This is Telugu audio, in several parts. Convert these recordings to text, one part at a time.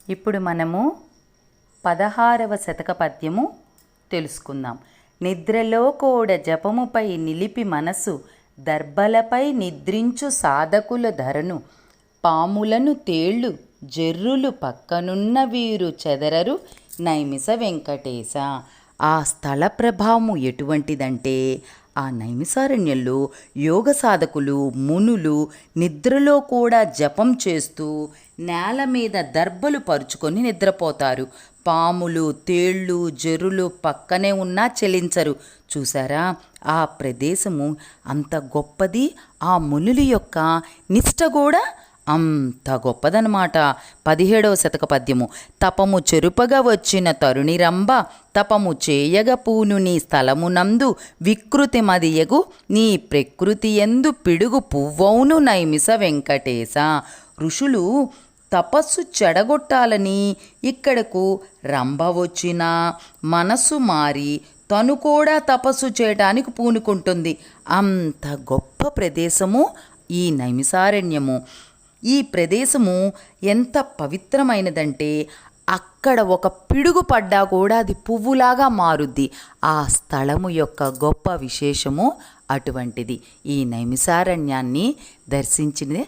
ఇప్పుడు మనము 16వ శతక పద్యము తెలుసుకుందాం. నిద్రలో కోడ జపముపై నిలిపి మనసు దర్భలపై నిద్రించు సాధకుల ధరను పాములను తేళ్ళు జర్రులు పక్కనున్న వీరు చెదరరు నైమిస వెంకటేశ. ఆ స్థల ప్రభావము ఎటువంటిదంటే ఆ నైమిసారణ్యంలో యోగ సాధకులు మునులు నిద్రలో కూడా జపం చేస్తూ నేల మీద దర్భలు పరుచుకొని నిద్రపోతారు. పాములు తేళ్ళు జర్రులు పక్కనే ఉన్నా చెలించరు. చూసారా, ఆ ప్రదేశము అంత గొప్పది. ఆ మునుల యొక్క నిష్ట కూడా అంత గొప్పదనమాట. 17వ శతక పద్యము. తపము చెరుపగా వచ్చిన తరుణిరంబ తపము చేయగ పూను నీ స్థలమునందు వికృతి మదియగు నీ ప్రకృతి ఎందు పిడుగు పువ్వౌను నైమిస వెంకటేశ. ఋషులు తపస్సు చెడగొట్టాలని ఇక్కడకు రంభ వచ్చిన మనసు మారి తను కూడా తపస్సు చేయటానికి పూనుకుంటుంది. అంత గొప్ప ప్రదేశము ఈ నైమిసారణ్యము. ఈ ప్రదేశము ఎంత పవిత్రమైనదంటే అక్కడ ఒక పిడుగు పడ్డా కూడా అది పువ్వులాగా మారుద్ది. ఆ స్థలము యొక్క గొప్ప విశేషము అటువంటిది. ఈ నైమిసారణ్యాన్ని దర్శించిన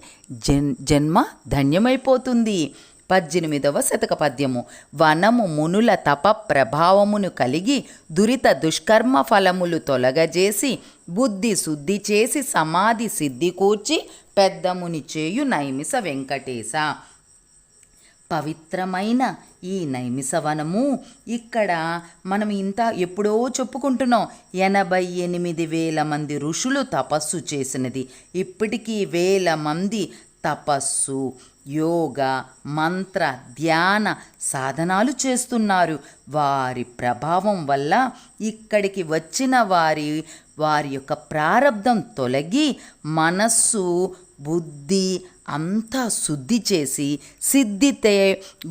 జన్మ ధన్యమైపోతుంది. 18వ శతక పద్యము. వనము మునుల తప ప్రభావమును కలిగి దురిత దుష్కర్మ ఫలములు తొలగజేసి బుద్ధి శుద్ధి చేసి సమాధి సిద్ధి కూర్చి పెద్దముని చేయు నైమిస వెంకటేశ. పవిత్రమైన ఈ నైమిసవనము ఇక్కడ మనం ఎప్పుడో చెప్పుకుంటున్నాం. 88,000 మంది ఋషులు తపస్సు చేసినది. ఇప్పటికీ 1,000 మంది తపస్సు యోగ మంత్ర ధ్యాన సాధనాలు చేస్తున్నారు. వారి ప్రభావం వల్ల ఇక్కడికి వచ్చిన వారి యొక్క ప్రారబ్ధం తొలగి మనస్సు బుద్ధి అంతా శుద్ధి చేసి సిద్ధితే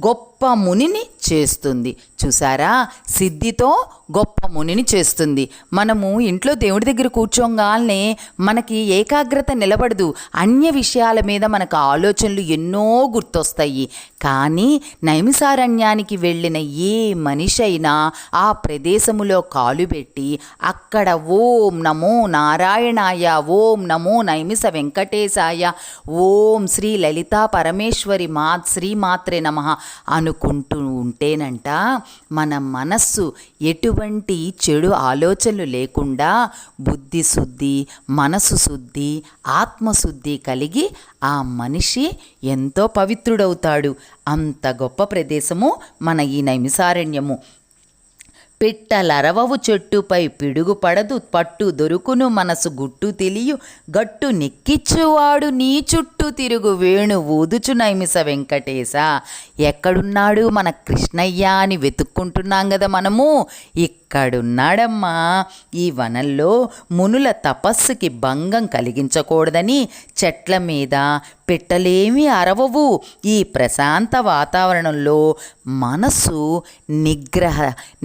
గొప్ప మునిని చేస్తుంది. చూసారా, సిద్ధితో గొప్ప మునిని చేస్తుంది. మనము ఇంట్లో దేవుడి దగ్గర కూర్చోగానే మనకి ఏకాగ్రత నిలబడదు. అన్య విషయాల మీద మనకు ఆలోచనలు ఎన్నో గుర్తొస్తాయి. కానీ నైమిసారణ్యానికి వెళ్ళిన ఏ మనిషి అయినా ఆ ప్రదేశములో కాలు పెట్టి అక్కడ ఓం నమో నారాయణాయ, ఓం నమో నైమిస వెంకటేశాయ, ఓం శ్రీ లలితా పరమేశ్వరి శ్రీమాత్రే నమః అనుకుంటూ ఉంటేనంట మన మనస్సు ఎటువంటి చెడు ఆలోచనలు లేకుండా బుద్ధి శుద్ధి మనసు శుద్ధి ఆత్మశుద్ధి కలిగి ఆ మనిషి ఎంతో పవిత్రుడవుతాడు. అంత గొప్ప ప్రదేశము మన ఈ నైమిసారణ్యము. పిట్టలరవవు చెట్టుపై పిడుగు పడదు పట్టు దొరుకును మనసు గుట్టు తెలియు గట్టు నెక్కిచ్చువాడు నీ చుట్టూ తిరుగు వేణు ఊదుచు నైమిస వెంకటేశ. ఎక్కడున్నాడు మన కృష్ణయ్య అని వెతుక్కుంటున్నాం కదా మనము. ఇక్కడున్నాడమ్మా. ఈ వనంలో మునుల తపస్సుకి భంగం కలిగించకూడదని చెట్ల మీద పిట్టలేమీ అరవవు. ఈ ప్రశాంత వాతావరణంలో మనసు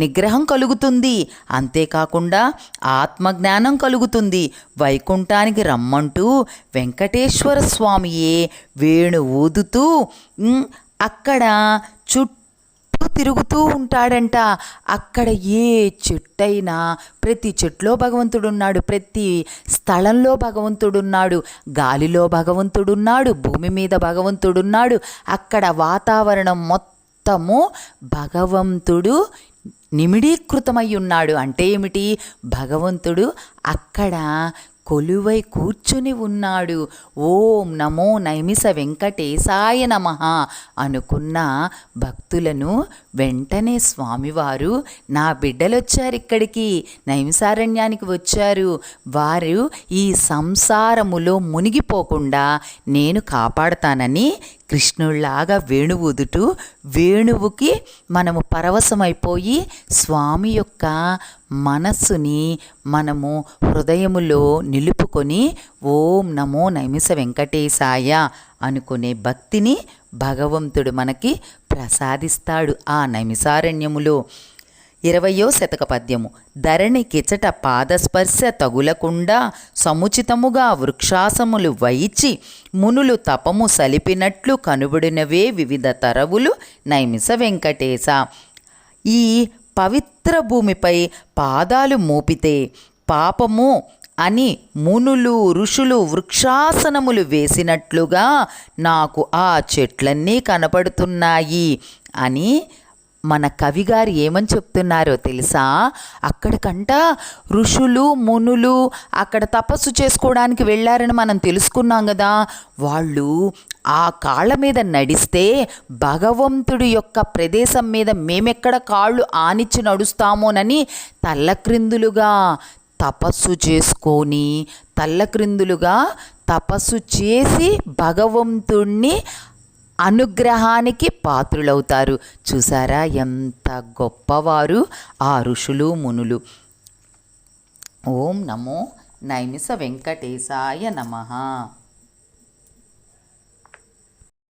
నిగ్రహం కలుగుతుంది. అంతేకాకుండా ఆత్మజ్ఞానం కలుగుతుంది. వైకుంఠానికి రమ్మంటూ వెంకటేశ్వర స్వామియే వేణు ఊదుతూ అక్కడ చుట్టూ తిరుగుతూ ఉంటాడంట. అక్కడ ఏ చెట్టైనా ప్రతి చెట్లో భగవంతుడున్నాడు, ప్రతి స్థలంలో భగవంతుడున్నాడు, గాలిలో భగవంతుడున్నాడు, భూమి మీద భగవంతుడున్నాడు. అక్కడ వాతావరణం మొత్తము భగవంతుడు నిమిడీకృతమై ఉన్నాడు. అంటే ఏమిటి? భగవంతుడు అక్కడ కొలువై కూర్చుని ఉన్నాడు. ఓం నమో నైమిస వెంకటేశాయ నమః అనుకున్న భక్తులను వెంటనే స్వామివారు నా బిడ్డలొచ్చారు, ఇక్కడికి నైమిసారణ్యానికి వచ్చారు, వారు ఈ సంసారములో మునిగిపోకుండా నేను కాపాడతానని కృష్ణుళ్లాగా వేణువు ఊదుతూ వేణువుకి మనము పరవశమైపోయి స్వామి యొక్క మనస్సుని మనము హృదయములో నిలుపుకొని ఓం నమో నైమిస వెంకటేశాయ అనుకునే భక్తిని భగవంతుడు మనకి ప్రసాదిస్తాడు ఆ నైమిసారణ్యములో. 20వ శతక పద్యము. ధరణి కిచట పాదస్పర్శ తగులకుండా సముచితముగా వృక్షాసములు వైచి మునులు తపము సలిపినట్లు కనుబడినవే వివిధ తరవులు నైమిస వెంకటేశ. ఈ పవిత్ర భూమిపై పాదాలు మోపితే పాపము అని మునులు ఋషులు వృక్షాసనములు వేసినట్లుగా నాకు ఆ చెట్లన్నీ కనపడుతున్నాయి అని మన కవిగారు ఏమని చెప్తున్నారో తెలుసా? అక్కడికంట ఋషులు మునులు అక్కడ తపస్సు చేసుకోవడానికి వెళ్ళారని మనం తెలుసుకున్నాం కదా. వాళ్ళు ఆ కాళ్ళ మీద నడిస్తే భగవంతుడి యొక్క ప్రదేశం మీద మేమెక్కడ కాళ్ళు ఆనిచ్చి నడుస్తామోనని తల్లక్రిందులుగా తపస్సు చేసుకొని తల్లక్రిందులుగా తపస్సు చేసి భగవంతుణ్ణి అనుగ్రహానికి పాత్రులవుతారు. చూసారా ఎంత గొప్పవారు ఆ ఋషులు మునులు. ఓం నమో నైమిస వెంకటేశాయ నమః.